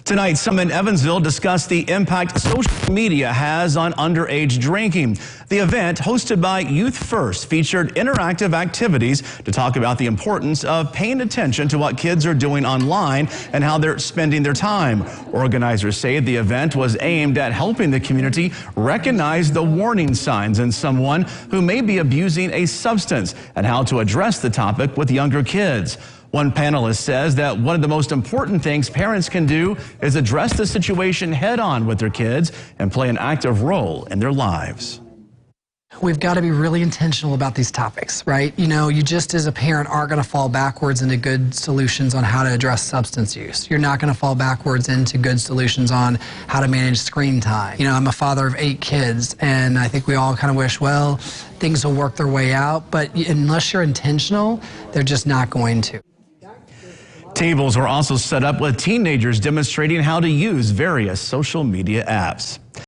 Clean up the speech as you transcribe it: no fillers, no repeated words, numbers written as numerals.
Tonight, some in Evansville discuss the impact social media has on underage drinking. The event, hosted by Youth First, featured interactive activities to talk about the importance of paying attention to what kids are doing online and how they're spending their time. Organizers say the event was aimed at helping the community recognize the warning signs in someone who may be abusing a substance and how to address the topic with younger kids. One panelist says that one of the most important things parents can do is address the situation head on with their kids and play an active role in their lives. We've got to be really intentional about these topics, right? You know, you just as a parent aren't going to fall backwards into good solutions on how to address substance use. You're not going to fall backwards into good solutions on how to manage screen time. You know, I'm a father of 8 kids, and I think we all kind of wish, well, things will work their way out, but unless you're intentional, they're just not going to. Tables were also set up with teenagers demonstrating how to use various social media apps.